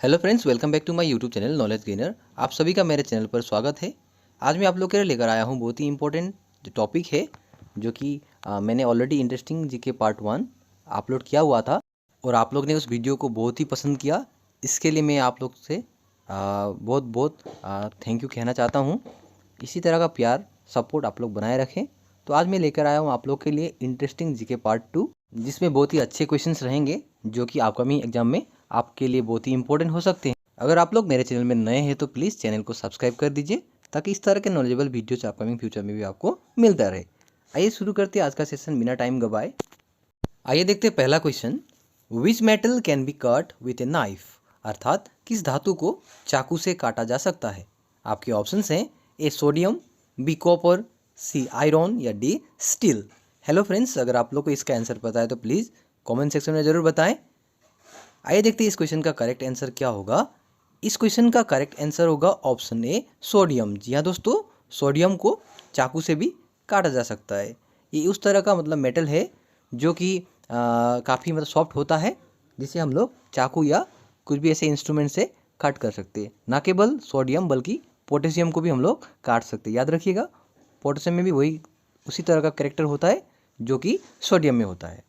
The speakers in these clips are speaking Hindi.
Hello friends, welcome back to my YouTube channel knowledge gainer. आप सभी का मेरे चैनल पर स्वागत है। आज मैं आप लोग के लिए लेकर आया हूँ बहुत ही इंपॉर्टेंट जो टॉपिक है, जो कि मैंने already interesting GK part 1 upload किया हुआ था और आप लोग ने उस वीडियो को बहुत ही पसंद किया। इसके लिए मैं आप लोग से बहुत बहुत थैंक यू कहना चाहता हूँ। इसी तरह का प्यार सपोर्ट आप लोग बनाए रखें। तो आज मैं लेकर आया हूँ आप लोग के लिए इंटरेस्टिंग जीके पार्ट 2, जिसमें बहुत ही अच्छे क्वेश्चंस रहेंगे जो कि अपकमिंग एग्जाम में आपके लिए बहुत ही इंपॉर्टेंट हो सकते हैं। अगर आप लोग मेरे चैनल में नए हैं तो प्लीज़ चैनल को सब्सक्राइब कर दीजिए, ताकि इस तरह के नॉलेजेबल वीडियोज अपकमिंग फ्यूचर में भी आपको मिलता रहे। आइए शुरू करते हैं आज का सेशन बिना टाइम गवाए। आइए देखते हैं पहला question. Which metal can be cut with a knife, अर्थात किस धातु को चाकू से काटा जा सकता है। आपके ऑप्शंस हैं A sodium, B copper, C iron या डी स्टील। हेलो फ्रेंड्स, अगर आप लोग को इसका आंसर पता है तो प्लीज़ कमेंट सेक्शन में ज़रूर बताएं। आइए देखते हैं इस क्वेश्चन का करेक्ट आंसर क्या होगा। इस क्वेश्चन का करेक्ट आंसर होगा ऑप्शन ए सोडियम। जी हाँ दोस्तों, सोडियम को चाकू से भी काटा जा सकता है। ये उस तरह का मेटल है जो कि काफ़ी सॉफ्ट होता है, जिसे हम लोग चाकू या कुछ भी ऐसे इंस्ट्रूमेंट से काट कर सकते हैं। ना केवल सोडियम बल्कि पोटेशियम को भी हम लोग काट सकते हैं। याद रखिएगा, पोटेशियम में भी वही उसी तरह का कैरेक्टर होता है जो कि सोडियम में होता है।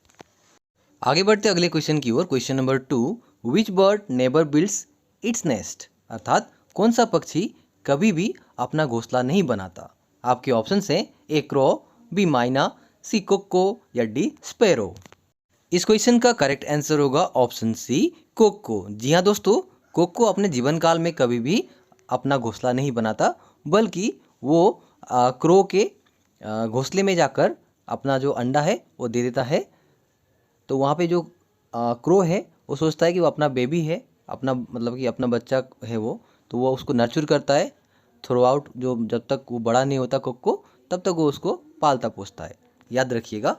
आगे बढ़ते अगले क्वेश्चन की ओर। Question number 2, which bird never builds its nest, अर्थात कौन सा पक्षी कभी भी अपना घोंसला नहीं बनाता। आपके ऑप्शन हैं ए क्रो, बी माइना, सी कोको या डी स्पैरो। इस क्वेश्चन का करेक्ट आंसर होगा ऑप्शन सी कोको। जी हाँ दोस्तों, कोको अपने जीवन काल में कभी भी अपना घोंसला नहीं बनाता, बल्कि वो क्रो के घोंसले में जाकर अपना जो अंडा है वो दे देता है। तो वहाँ पे जो क्रो है वो सोचता है कि वो अपना बेबी है, अपना कि अपना बच्चा है वो, तो वो उसको नर्चर करता है थ्रू आउट, जो जब तक वो बड़ा नहीं होता कोको, तब तक वो उसको पालता पोसता है। याद रखिएगा।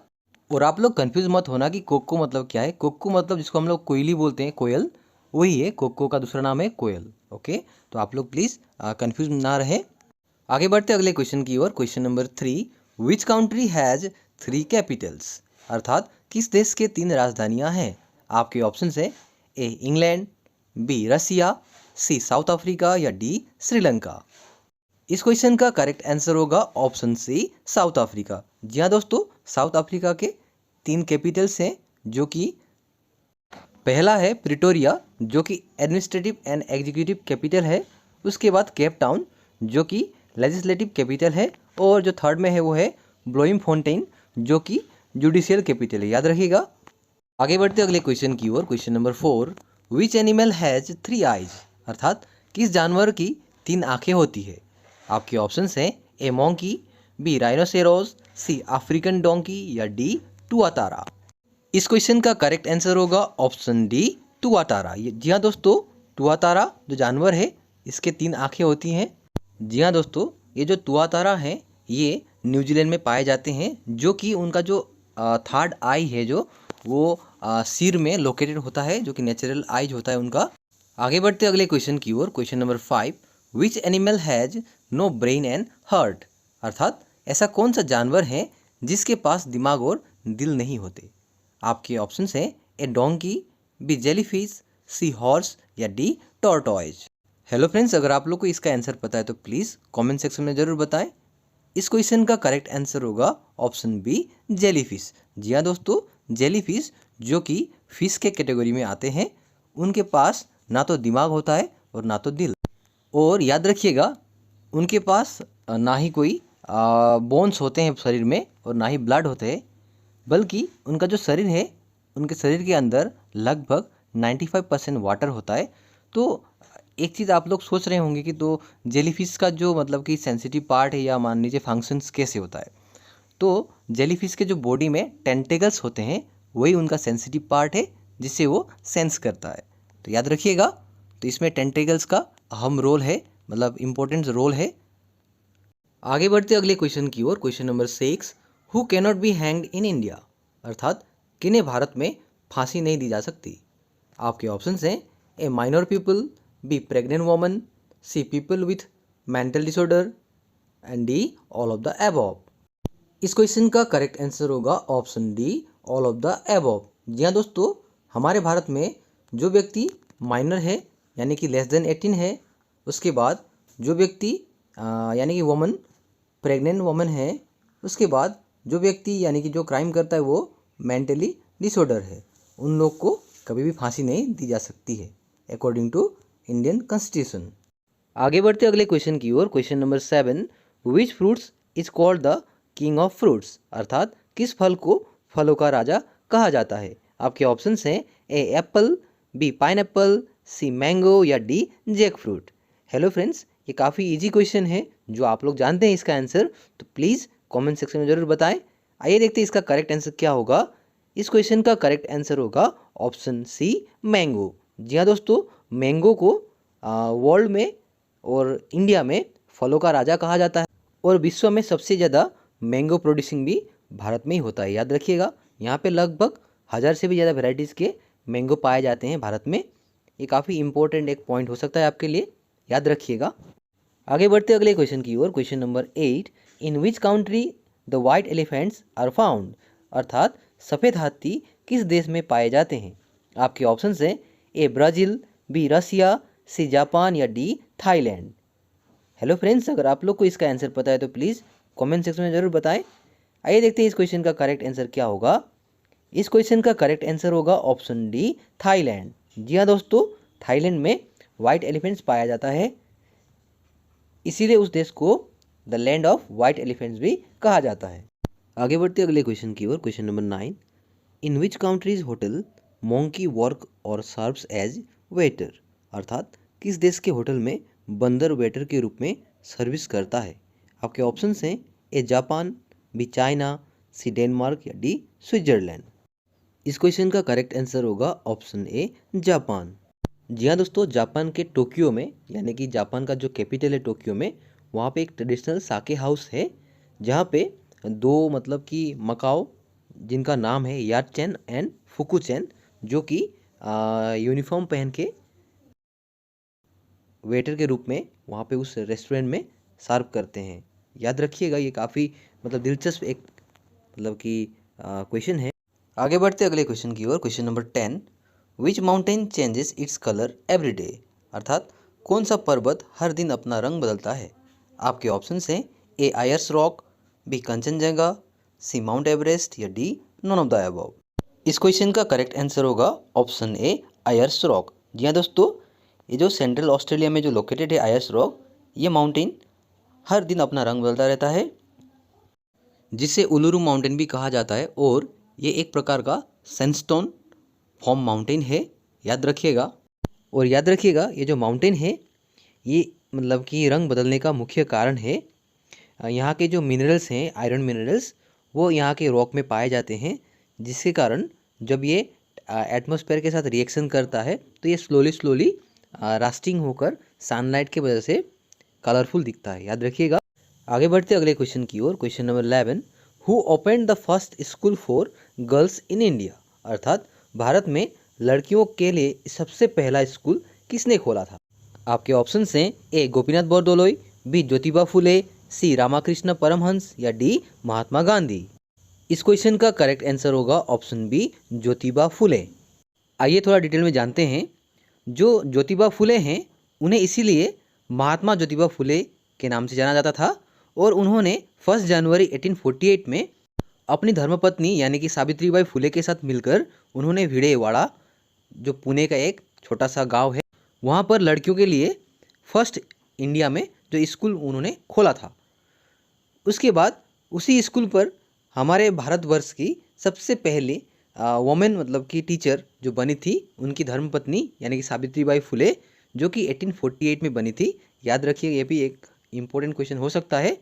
और आप लोग कंफ्यूज मत होना कि कोको मतलब क्या है। कोको मतलब जिसको हम लोग कोयली बोलते हैं, कोयल, वही है। कोको का दूसरा नाम है कोयल। ओके, तो आप लोग प्लीज़ कंफ्यूज ना रहे। आगे बढ़ते अगले क्वेश्चन की ओर। Question number 3, which country has 3 capitals, अर्थात किस देश के 3 राजधानियां हैं। आपके ऑप्शन है ए इंग्लैंड, बी रसिया, सी साउथ अफ्रीका या डी श्रीलंका। इस क्वेश्चन का करेक्ट आंसर होगा ऑप्शन सी साउथ अफ्रीका। जी हाँ दोस्तों, साउथ अफ्रीका के 3 कैपिटल्स हैं, जो कि पहला है प्रिटोरिया, जो कि एडमिनिस्ट्रेटिव एंड एग्जीक्यूटिव कैपिटल है। उसके बाद केप टाउन, जो कि लेजिस्लेटिव कैपिटल है। और जो थर्ड में है वो है ब्लोइमफोंटेन, जो कि जुडिशियल कैपिटल है। याद रखिएगा। आगे बढ़ते अगले क्वेश्चन की ओर। Question number 4, which animal has 3 eyes, अर्थात किस जानवर की 3 आँखें होती है। आपके ऑप्शंस हैं ए मोंकी, बी राइनोसेरोस, सी अफ्रीकन डोंकी या डी टुआटारा। इस क्वेश्चन का करेक्ट आंसर होगा ऑप्शन डी टुआटारा। जी हाँ दोस्तों, टुआटारा जो जानवर है, इसके 3 आँखें होती हैं। जी हाँ दोस्तों, ये जो टुआटारा हैं ये न्यूजीलैंड में पाए जाते हैं, जो कि उनका जो थर्ड आई है जो वो सिर में लोकेटेड होता है, जो कि नेचुरल आइज होता है उनका। आगे बढ़ते अगले क्वेश्चन की ओर। Question number 5, which animal has no brain and heart, अर्थात ऐसा कौन सा जानवर है जिसके पास दिमाग और दिल नहीं होते। आपके ऑप्शन हैं A donkey, B jellyfish, C horse या डी टॉर्टोइज। हेलो फ्रेंड्स, अगर आप लोग को इसका आंसर पता है तो प्लीज़ कमेंट सेक्शन में ज़रूर बताएं। इस क्वेश्चन का करेक्ट आंसर होगा ऑप्शन बी जेलीफिश। जी हाँ दोस्तों, जेलीफिश जो कि फिश के कैटेगरी में आते हैं, उनके पास ना तो दिमाग होता है और ना तो दिल। और याद रखिएगा, उनके पास ना ही कोई बोन्स होते हैं शरीर में और ना ही ब्लड होते हैं, बल्कि उनका जो शरीर है, उनके शरीर के अंदर लगभग 95% वाटर होता है। तो एक चीज़ आप लोग सोच रहे होंगे कि तो जेलीफिश का जो कि सेंसिटिव पार्ट है, या मान लीजिए फंक्शंस कैसे होता है। तो जेलीफिश के जो बॉडी में टेंटेकल्स होते हैं, वही उनका सेंसिटिव पार्ट है, जिससे वो सेंस करता है। तो याद रखिएगा, तो इसमें टेंटेकल्स का अहम रोल है, इम्पोर्टेंट रोल है। आगे बढ़ते अगले क्वेश्चन की ओर। Question number 6, who cannot be hanged in India, अर्थात किन्हें भारत में फांसी नहीं दी जा सकती। आपके ऑप्शन हैं A minor people, B pregnant women, C people with mental disorder and D all of the above. इस क्वेश्चन का करेक्ट आंसर होगा option D all of the above. जी हाँ दोस्तों, हमारे भारत में जो व्यक्ति माइनर है यानी कि लेस देन 18 है, उसके बाद जो व्यक्ति यानी कि वुमन, प्रेग्नेंट वुमन है, उसके बाद जो व्यक्ति यानी कि जो क्राइम करता है वो मेंटली डिसऑर्डर है, उन लोग को कभी भी फांसी नहीं दी जा सकती है अकॉर्डिंग टू इंडियन कॉन्स्टिट्यूशन। आगे बढ़ते अगले क्वेश्चन की ओर। Question number 7, which fruits is called the king of fruits, अर्थात किस फल को फलों का राजा कहा जाता है। आपके ऑप्शंस हैं A apple, B pineapple, C mango या D jackfruit. Hello friends, ये काफ़ी इजी क्वेश्चन है जो आप लोग जानते हैं इसका आंसर, तो प्लीज़ कमेंट सेक्शन में ज़रूर बताएं। आइए देखते हैं इसका करेक्ट आंसर क्या होगा। इस क्वेश्चन का करेक्ट आंसर होगा ऑप्शन सी मैंगो। जी हाँ दोस्तों, मैंगो को वर्ल्ड में और इंडिया में फलों का राजा कहा जाता है और विश्व में सबसे ज़्यादा मैंगो प्रोड्यूसिंग भी भारत में ही होता है। याद रखिएगा, यहाँ पे लगभग 1000 से भी ज़्यादा वेराइटीज़ के मैंगो पाए जाते हैं भारत में। ये काफ़ी इंपॉर्टेंट एक पॉइंट हो सकता है आपके लिए, याद रखिएगा। आगे बढ़ते अगले क्वेश्चन की ओर। Question number 8, in which country the white elephants are found, अर्थात सफ़ेद हाथी किस देश में पाए जाते हैं। आपके ऑप्शन हैं ए ब्राज़ील, बी रसिया, सी जापान या डी थाईलैंड। हेलो फ्रेंड्स, अगर आप लोग को इसका आंसर पता है तो प्लीज़ कमेंट सेक्शन में ज़रूर बताएं। आइए देखते हैं इस क्वेश्चन का करेक्ट आंसर क्या होगा। इस क्वेश्चन का करेक्ट आंसर होगा ऑप्शन डी थाईलैंड। जी हाँ दोस्तों, थाईलैंड में वाइट एलिफेंट्स पाया जाता है, इसीलिए उस देश को the land of white elephants भी कहा जाता है। आगे बढ़ते अगले क्वेश्चन की ओर। Question number 9, in which countries hotel monkey work और सर्व्स एज वेटर, अर्थात किस देश के होटल में बंदर वेटर के रूप में सर्विस करता है। आपके ऑप्शंस हैं A Japan, B China, C Denmark या डी स्विट्जरलैंड। इस क्वेश्चन का करेक्ट आंसर होगा ऑप्शन ए जापान। जी हाँ दोस्तों, जापान के टोक्यो में, यानी कि जापान का जो कैपिटल है टोक्यो में, वहाँ पे एक ट्रेडिशनल साके हाउस है जहाँ पे दो मतलब कि मकाओ जिनका नाम है याटचेन एंड फुकुचेन, जो कि यूनिफॉर्म पहन के वेटर के रूप में वहाँ पे उस रेस्टोरेंट में सर्व करते हैं। याद रखिएगा, ये काफ़ी मतलब दिलचस्प एक मतलब कि क्वेश्चन है। आगे बढ़ते अगले क्वेश्चन की ओर। Question number 10, which mountain changes its colour every day, अर्थात कौन सा पर्वत हर दिन अपना रंग बदलता है। आपके ऑप्शंस हैं ए आयर्स रॉक, बी कंचनजंगा, सी माउंट एवरेस्ट या D none of the above. इस क्वेश्चन का करेक्ट आंसर होगा ऑप्शन ए आयर्स रॉक। जी हाँ दोस्तों, ये जो सेंट्रल ऑस्ट्रेलिया में जो लोकेटेड है आयर्स रॉक, ये माउंटेन हर दिन अपना रंग बदलता रहता है, जिसे उलुरु माउंटेन भी कहा जाता है, और ये एक प्रकार का सैंडस्टोन फॉर्म माउंटेन है। याद रखिएगा, और याद रखिएगा ये जो माउंटेन है ये मतलब कि रंग बदलने का मुख्य कारण है यहाँ के जो मिनरल्स हैं, आयरन मिनरल्स, वो यहाँ के रॉक में पाए जाते हैं, जिसके कारण जब ये एटमॉस्फेयर के साथ रिएक्शन करता है तो ये स्लोली रास्टिंग होकर सनलाइट के वजह से कलरफुल दिखता है। याद रखिएगा। आगे बढ़ते अगले क्वेश्चन की ओर। Question number 11, who opened the first school for girls in India, अर्थात भारत में लड़कियों के लिए सबसे पहला स्कूल किसने खोला था। आपके ऑप्शंस हैं ए गोपीनाथ बोरदोलोई, बी ज्योतिबा फुले, सी रामाकृष्ण परमहंस या डी महात्मा गांधी। इस क्वेश्चन का करेक्ट आंसर होगा ऑप्शन बी ज्योतिबा फुले। आइए थोड़ा डिटेल में जानते हैं। जो ज्योतिबा फुले हैं उन्हें इसीलिए महात्मा ज्योतिबा फुले के नाम से जाना जाता था, और उन्होंने 1 जनवरी 1848 में अपनी धर्मपत्नी यानी कि सावित्रीबाई फुले के साथ मिलकर उन्होंने भिड़ेवाड़ा, जो पुणे का एक छोटा सा गांव है, वहाँ पर लड़कियों के लिए फर्स्ट इंडिया में जो स्कूल उन्होंने खोला था। उसके बाद उसी स्कूल पर हमारे भारतवर्ष की सबसे पहली वोमेन मतलब कि टीचर जो बनी थी, उनकी धर्मपत्नी यानी कि सावित्रीबाई फुले, जो कि 1848 में बनी थी। याद रखिए, ये भी एक इम्पोर्टेंट क्वेश्चन हो सकता है।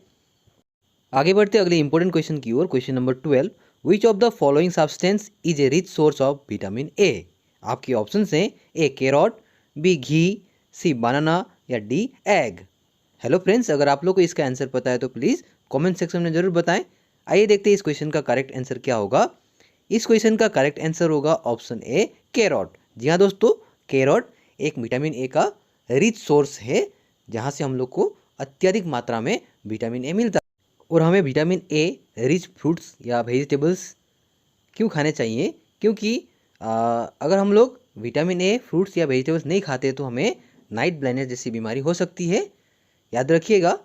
आगे बढ़ते अगले इंपॉर्टेंट क्वेश्चन की ओर। Question number 12, which of the following substance is a rich source of vitamin A. आपके ऑप्शन हैं ए कैरोट, बी घी, सी बनाना या डी एग। हेलो फ्रेंड्स, अगर आप लोग को इसका आंसर पता है तो प्लीज़ कमेंट सेक्शन में ज़रूर बताएं। आइए देखते हैं इस क्वेश्चन का करेक्ट आंसर क्या होगा। इस क्वेश्चन का करेक्ट आंसर होगा ऑप्शन ए कैरोट। जी हाँ दोस्तों, कैरोट एक विटामिन ए का रिच सोर्स है, जहाँ से हम लोग को अत्यधिक मात्रा में विटामिन ए मिलता है। और हमें विटामिन ए रिच फ्रूट्स या वेजिटेबल्स क्यों खाने चाहिए, क्योंकि अगर हम लोग विटामिन ए फ्रूट्स या वेजिटेबल्स नहीं खाते तो हमें नाइट ब्लाइंडनेस जैसी बीमारी हो सकती है, याद रखिएगा।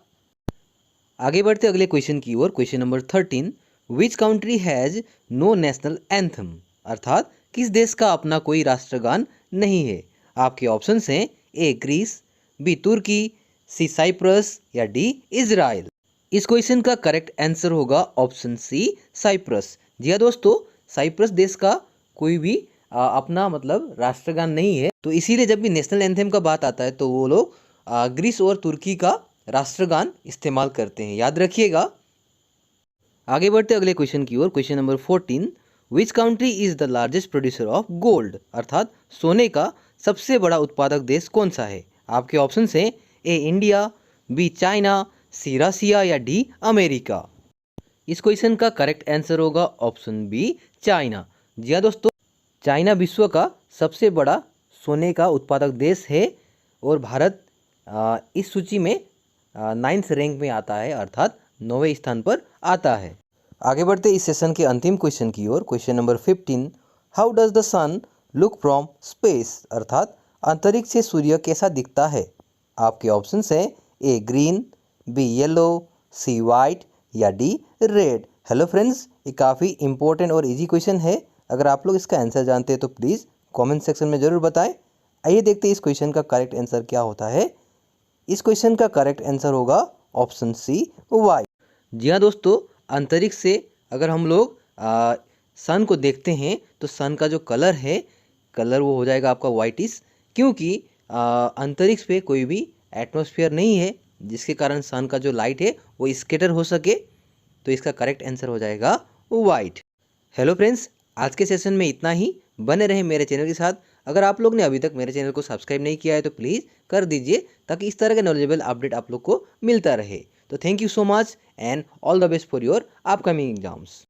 आगे बढ़ते अगले क्वेश्चन की ओर। Question number 13, which country has no national anthem, अर्थात किस देश का अपना कोई राष्ट्रगान नहीं है। आपके ऑप्शंस हैं ए ग्रीस, बी तुर्की, सी साइप्रस या डी इजराइल। इस क्वेश्चन का करेक्ट आंसर होगा ऑप्शन सी साइप्रस। जी हाँ दोस्तों, साइप्रस देश का कोई भी अपना मतलब राष्ट्रगान नहीं है, तो इसीलिए जब भी नेशनल एंथम का बात आता है तो वो लोग ग्रीस और तुर्की का राष्ट्रगान इस्तेमाल करते हैं, याद रखिएगा। आगे बढ़ते अगले क्वेश्चन की ओर। Question number 14, which country is the largest producer of gold, अर्थात सोने का सबसे बड़ा उत्पादक देश कौन सा है। आपके ऑप्शन हैं ए इंडिया, बी चाइना, सी रसिया या डी अमेरिका। इस क्वेश्चन का करेक्ट आंसर होगा ऑप्शन बी चाइना। जी हाँ दोस्तों, चाइना विश्व का सबसे बड़ा सोने का उत्पादक देश है और भारत इस सूची में 9th रैंक में आता है, अर्थात 9वें स्थान पर आता है। आगे बढ़ते इस सेशन के अंतिम क्वेश्चन की ओर। Question number 15, how does the sun look from space, अर्थात अंतरिक्ष से सूर्य कैसा दिखता है। आपके ऑप्शंस हैं ए ग्रीन, बी येलो, सी वाइट या डी रेड। हेलो फ्रेंड्स, ये काफ़ी इंपॉर्टेंट और इजी क्वेश्चन है। अगर आप लोग इसका आंसर जानते हैं तो प्लीज़ कमेंट सेक्शन में ज़रूर बताएं। आइए देखते हैं इस क्वेश्चन का करेक्ट आंसर क्या होता है। इस क्वेश्चन का करेक्ट आंसर होगा ऑप्शन सी वाइट। जी हाँ दोस्तों, अंतरिक्ष से अगर हम लोग सन को देखते हैं तो सन का जो कलर है, कलर वो हो जाएगा आपका वाइटिश, क्योंकि अंतरिक्ष पे कोई भी एटमॉस्फेयर नहीं है जिसके कारण सन का जो लाइट है वो स्कैटर हो सके, तो इसका करेक्ट आंसर हो जाएगा वाइट। हेलो फ्रेंड्स, आज के सेशन में इतना ही। बने रहे मेरे चैनल के साथ। अगर आप लोग ने अभी तक मेरे चैनल को सब्सक्राइब नहीं किया है तो प्लीज़ कर दीजिए, ताकि इस तरह के नॉलेजेबल अपडेट आप लोग को मिलता रहे। तो thank you so much and all the best for your upcoming exams.